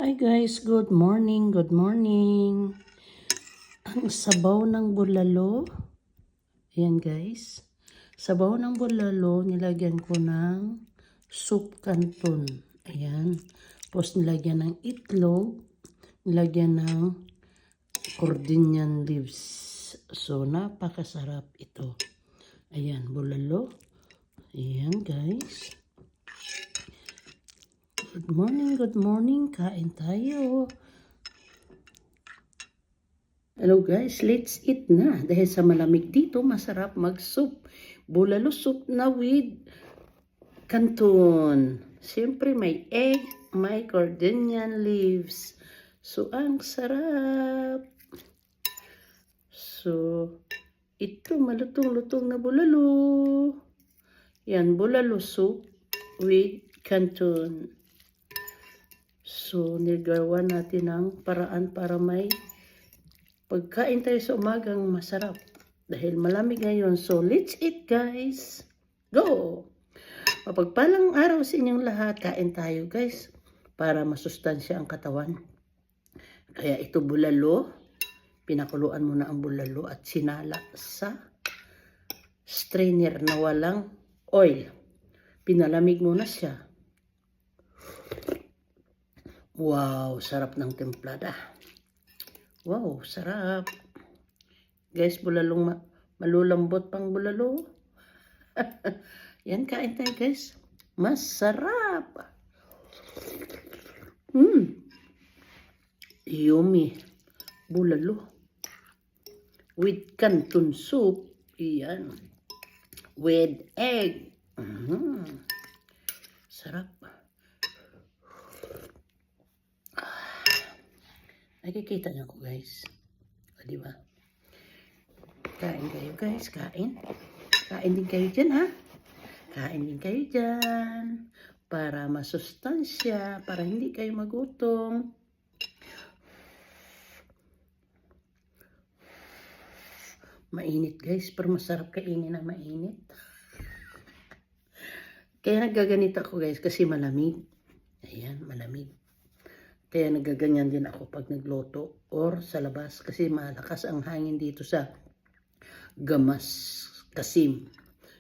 Hi guys, good morning, good morning. Ang sabaw ng bulalo. Ayan guys. Sabaw ng bulalo, nilagyan ko ng soup canton. Ayan. Tapos nilagyan ng itlog, nilagyan ng cordinian leaves. So, napakasarap ito. Ayan, bulalo. Ayan guys. Good morning. Kain tayo. Hello guys, let's eat na. Dahil sa malamig dito, masarap mag-soup. Bulalo soup na with canton. Siyempre may egg, may cordinian leaves. So, ang sarap. So, ito malutong-lutong na bulalo. Yan, bulalo soup with canton. So, nilagawa natin ang paraan para may pagkain tayo sa umagang masarap. Dahil malamig ngayon. So, let's eat guys. Go! Mapagpalang araw sa inyong lahat. Kain tayo guys. Para masustansya ang katawan. Kaya ito bulalo. Pinakuluan mo na ang bulalo at sinala sa strainer na walang oil. Pinalamig mo na siya. Wow! Sarap ng templada. Wow, sarap. Guys, bulalong malulambot pang bulalo. Yan, kain tayo guys. Masarap. Yummy. Bulalo. With canton soup. Yan. With egg. Sarap. Nakikita niyo ko guys. O, diba? Kain kayo guys. Kain. Kain din kayo dyan ha. Kain din kayo dyan. Para masustansya. Para hindi kayo magutom. Mainit guys. Pero masarap kainin na mainit. Kaya nagaganito ako guys. Kasi malamig. Ayan, malamig. Kaya nagaganyan din ako pag nagloto or sa labas kasi malakas ang hangin dito sa Gamas, Qasim.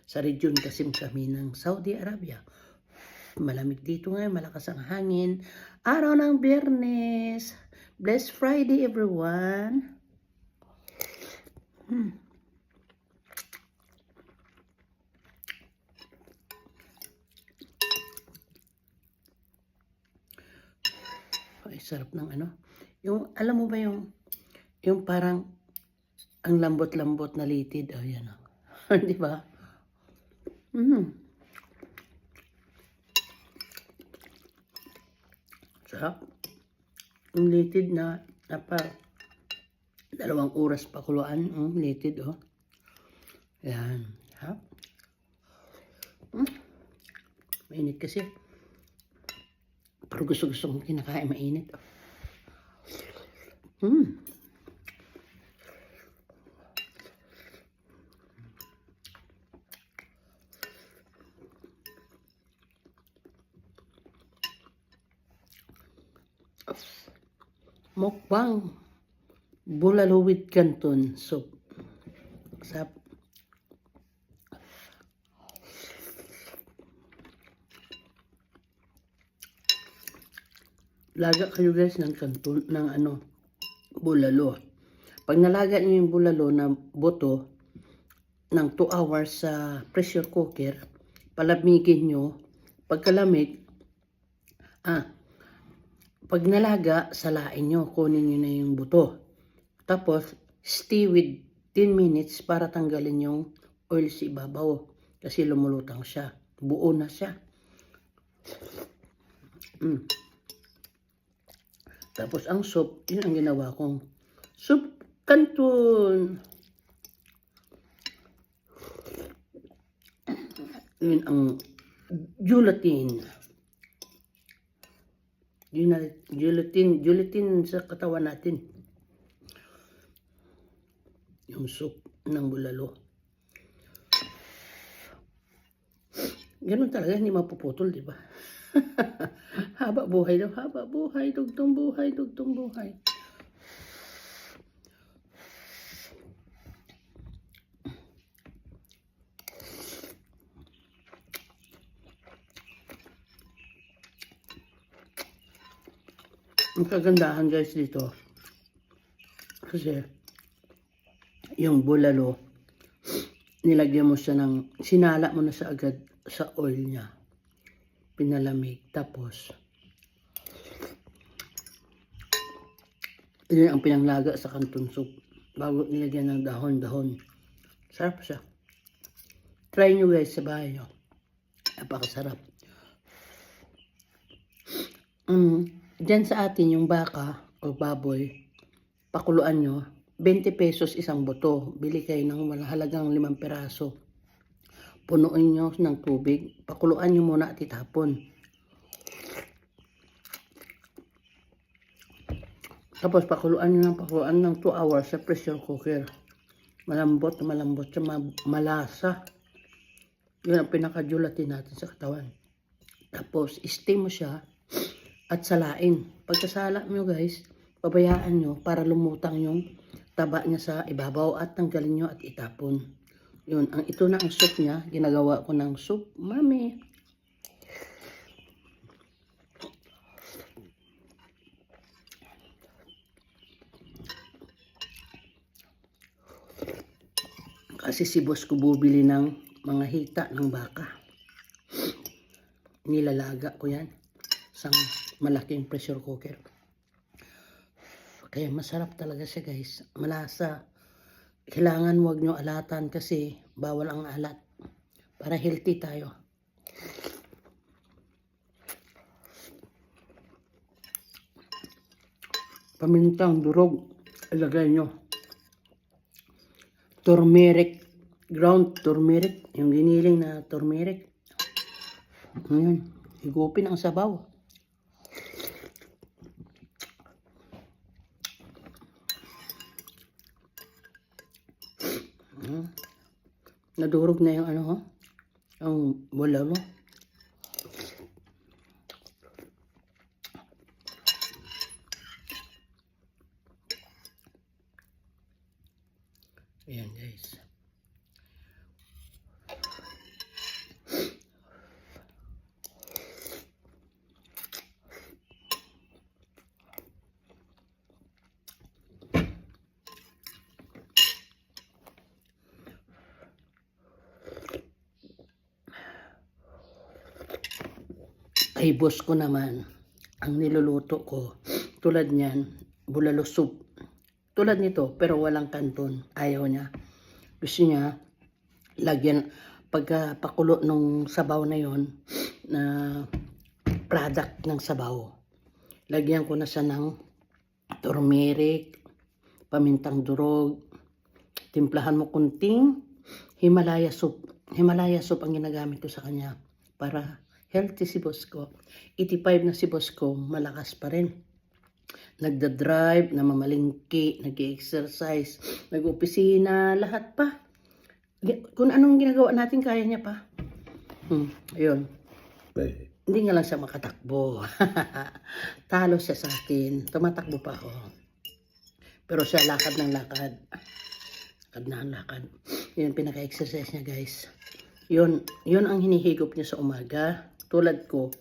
Sa region Qasim kami ng Saudi Arabia. Malamig dito ngayon, malakas ang hangin. Araw ng Biyernes. Blessed Friday everyone. Ay, sarap ng ano. Yung, alam mo ba yung parang ang lambot-lambot na litid. Oh, yan o. Di ba? Sarap. Yung litid na parang 2 oras pa kuluan. Litid oh. Yan. Ha? Mainit kasi. Pero gusto-gusto mong kinakain mainit. Mukbang. Bulalo with canton soup. Sarap. Laga kayo guys ng canton, ng bulalo. Pag nalaga niyo yung bulalo na buto ng 2 hours sa pressure cooker, palamigin nyo. Pagkalamig, pag nalaga, salain nyo, kunin nyo na yung buto. Tapos, stay with 10 minutes para tanggalin yung oil sa ibabaw. Kasi lumulutang siya. Buo na siya. Tapos, ang soup, yun ang ginawa kong soup canton. Yun ang gelatin. Gelatin sa katawan natin. Yung soup ng bulalo. Ganun talaga, hindi mapuputol, di ba? Haba buhay daw, haba buhay, dugtong buhay, dugtong buhay. Ang kagandahan guys dito, kasi yung bulalo, nilagyan mo siya ng, sinala mo na sa agad sa oil niya. Pinalamig. Tapos, yun ang pinanglaga sa canton soup. Bago nilagyan ng dahon-dahon. Sarap siya. Try nyo guys sa bahay nyo. Napakasarap. Diyan sa atin yung baka o baboy, pakuluan nyo, 20 pesos isang buto. Bili kayo ng halagang 5 peraso. Punuin nyo ng tubig. Pakuluan nyo muna at itapon. Tapos pakuluan nyo ng 2 hours sa pressure cooker. Malambot na malambot siya, malasa. Yun ang pinaka-gelatin natin sa katawan. Tapos steam mo siya at salain. Pagkasala nyo guys, pabayaan nyo para lumutang yung taba niya sa ibabaw at tanggalin nyo at itapon. Yun, ito na ang soup niya. Ginagawa ko ng soup, mami. Kasi si boss ko bubili ng mga hita ng baka. Nilalaga ko yan sa malaking pressure cooker. Kaya masarap talaga siya guys. Malasa. Kailangan wag nyo alatan kasi bawal ang alat. Para healthy tayo. Pamintang durog. Ilagay nyo. Turmeric. Ground turmeric. Yung giniling na turmeric. Ngayon. Higupin ang sabaw. Nadurog na yung ano ho. Ang bulalo. Ayan guys. Ay boss ko naman, ang niluluto ko, tulad niyan, bulalo soup. Tulad nito, pero walang kanton. Ayaw niya. Gusto niya, lagyan, pagpakulo nung sabaw na yon na product ng sabaw, lagyan ko na siya ng turmeric, pamintang durog, timplahan mo kunting Himalaya soup. Himalaya soup ang ginagamit ko sa kanya para healthy si boss ko. 85 na si boss ko, malakas pa rin. Nagda-drive, namamalingki, nag-exercise, nag-opisina, lahat pa. Kung anong ginagawa natin, kaya niya pa. Ayun. Hindi nga lang siya makatakbo. Talo siya sa akin. Tumatakbo pa ako. Pero siya lakad ng lakad. Lakad na ang lakad. Yun pinaka-exercise niya guys. Yun ang hinihigop niya sa umaga. Tulad ko,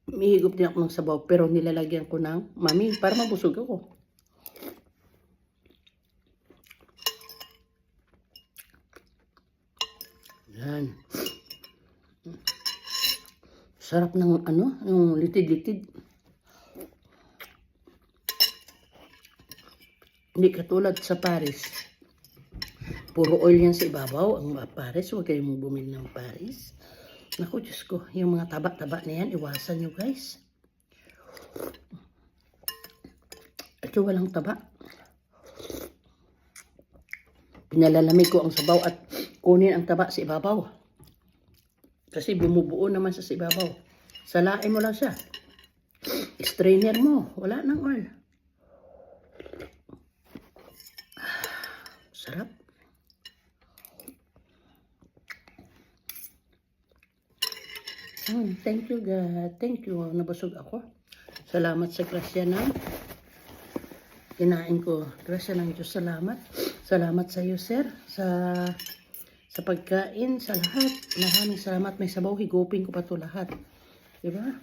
mihigop din ako ng sabaw pero nilalagyan ko ng mami para mabusog ako. Yan. Sarap ng ano, yung litid-litid. Hindi katulad sa Paris. Puro oil yan sa ibabaw. Ang Paris, huwag kayong bumili ng Paris. Naku, Diyos ko, yung mga taba-taba na yan, iwasan nyo guys. Ito walang taba. Pinalalamig ko ang sabaw at kunin ang taba sa ibabaw. Kasi bumubuo naman sa ibabaw. Salain mo lang siya. Strainer mo, wala nang oil. Sarap. Thank you, God. Thank you. Nabusog ako. Salamat sa grasya na kinain ko. Grasya ng Diyos. Salamat. Salamat sa iyo, sir. Sa pagkain, sa lahat. Maraming salamat. May sabaw. Higupin ko pa to lahat. Diba?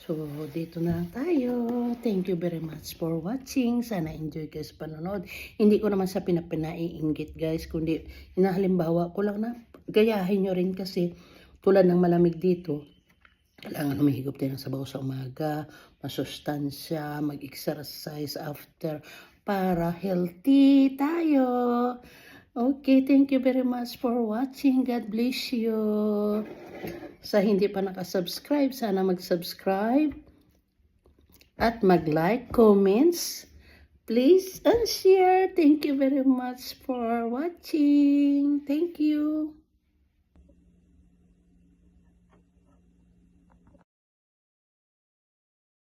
So, dito na lang tayo. Thank you very much for watching. Sana enjoy kayo sa panonood. Hindi ko naman sa pinapinaiinggit, guys. Kundi, hinahalimbawa ko lang na gayahin nyo rin kasi tulad ng malamig dito. Kailangan humihigop tayo ng sabaw sa umaga, masustansya, mag-exercise after para healthy tayo. Okay, thank you very much for watching. God bless you. Sa hindi pa nakasubscribe, sana mag-subscribe at mag-like, comments, please, and share. Thank you very much for watching. Thank you.